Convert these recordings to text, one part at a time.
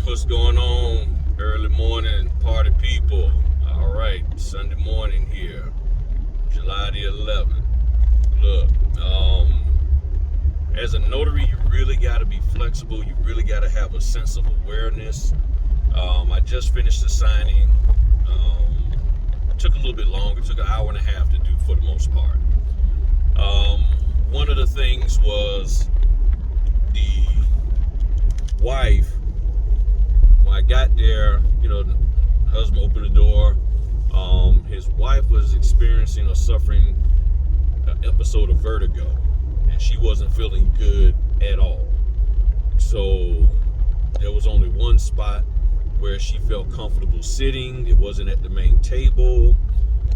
What's going on? Early morning party people. All right, Sunday morning here, July the 11th. Look, as a notary, you really got to be flexible. You really got to have a sense of awareness. I just finished the signing. It took a little bit longer. It took an hour and a half to do for the most part. One of the things was the wife. When I got there, the husband opened the door. His wife was experiencing or suffering an episode of vertigo, and she wasn't feeling good at all. So there was only one spot where she felt comfortable sitting. It wasn't at the main table,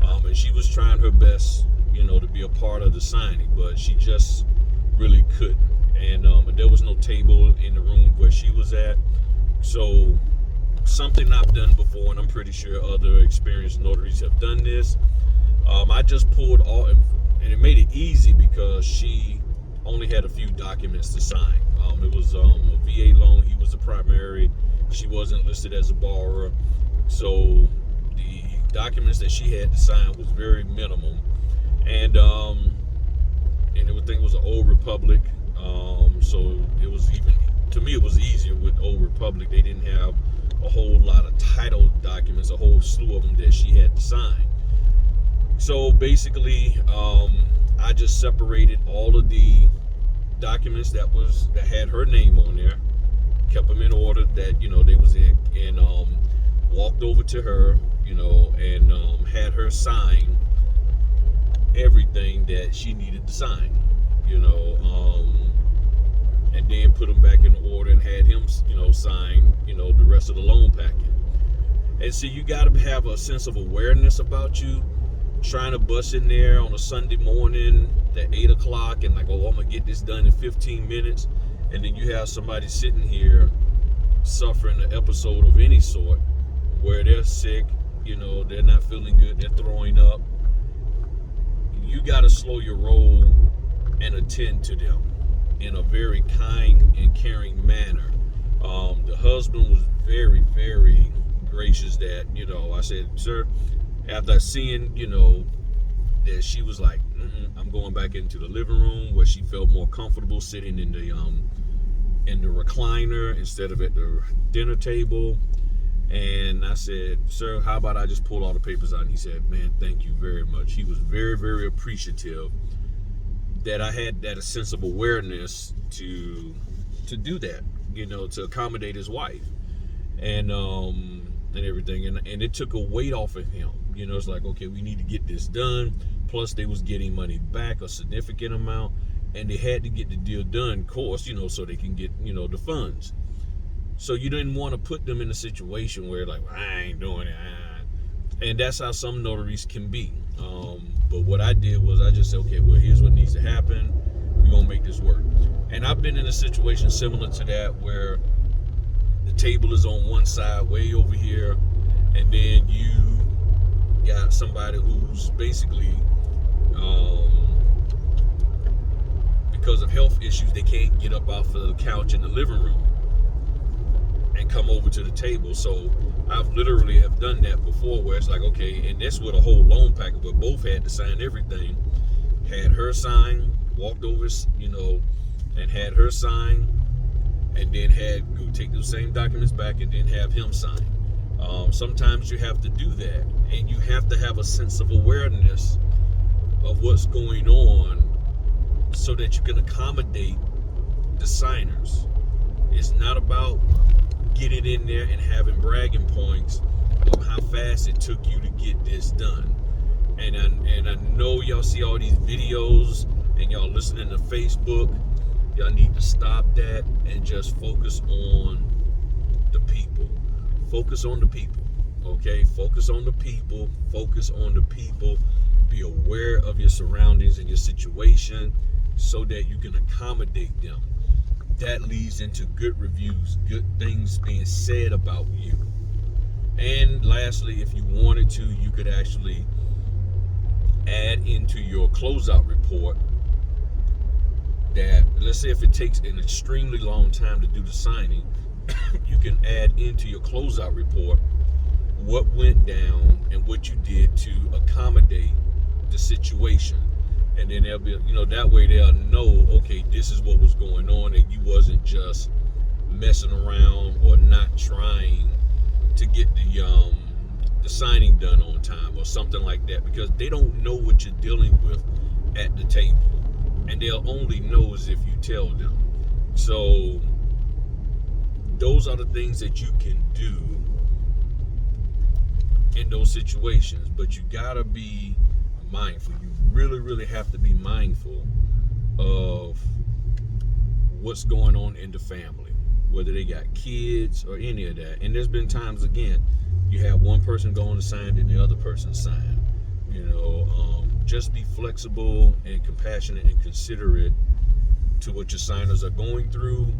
and she was trying her best, to be a part of the signing, but she just really couldn't. And there was no table in the room where she was at. So something I've done before, and I'm pretty sure other experienced notaries have done this. I just pulled all, and it made it easy because she only had a few documents to sign. It was a VA loan. He was the primary. She wasn't listed as a borrower. So the documents that she had to sign was very minimal. And everything was an Old Republic. So it was even, to me, it was easier with Old Republic. They didn't have a whole lot of title documents, a whole slew of them that she had to sign. So basically, I just separated all of the documents that had her name on there, kept them in order that they was in, and walked over to her, and had her sign everything that she needed to sign, and then put them back in order and had him, sign, the rest of the loan packet. And so you got to have a sense of awareness about you. Trying to bust in there on a Sunday morning at 8 o'clock and like, oh, I'm gonna get this done in 15 minutes, and then you have somebody sitting here suffering an episode of any sort where they're sick, they're not feeling good, they're throwing up. You got to slow your roll and attend to them in a very kind and caring manner. The husband was very, very gracious that, I said, sir, after seeing, that she was like, I'm going back into the living room where she felt more comfortable sitting in the recliner instead of at the dinner table. And I said, sir, how about I just pull all the papers out? And he said, man, thank you very much. He was very, very appreciative that I had that a sense of awareness to do that, to accommodate his wife and everything. And it took a weight off of him. It's like, okay, we need to get this done. Plus they was getting money back, a significant amount, and they had to get the deal done, of course, so they can get, the funds. So you didn't want to put them in a situation where like, well, I ain't doing it. And that's how some notaries can be. But what I did was I just said, okay, well, here's what needs to happen. We're going to make this work. And I've been in a situation similar to that where the table is on one side, way over here, and then you got somebody who's basically, because of health issues, they can't get up off of the couch in the living room and come over to the table. So I've literally have done that before where it's like, okay, and that's with a whole loan packet, but both had to sign everything. Had her sign, walked over, and had her sign, and then had go take those same documents back and then have him sign. Sometimes you have to do that, and you have to have a sense of awareness of what's going on so that you can accommodate the signers. It's not about getting in there and having bragging points of how fast it took you to get this done. And I know y'all see all these videos and y'all listening to Facebook. Y'all need to stop that and just focus on the people. Focus on the people, okay? Focus on the people. Focus on the people. Be aware of your surroundings and your situation so that you can accommodate them. That leads into good reviews, good things being said about you. And lastly, if you wanted to, you could actually add into your closeout report that, let's say if it takes an extremely long time to do the signing, you can add into your closeout report what went down and what you did to accommodate the situation. And then they'll be, that way they'll know, okay, this is what was going on, and you wasn't just messing around or not trying to get the signing done on time or something like that, because they don't know what you're dealing with at the table, and they'll only know as if you tell them. So those are the things that you can do in those situations, but you gotta be mindful. You really have to be mindful of what's going on in the family, whether they got kids or any of that. And there's been times, again, you have one person going to sign and the other person sign. Just be flexible and compassionate and considerate to what your signers are going through,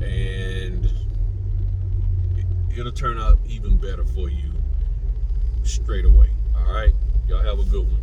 and it'll turn out even better for you straight away. All right, y'all have a good one.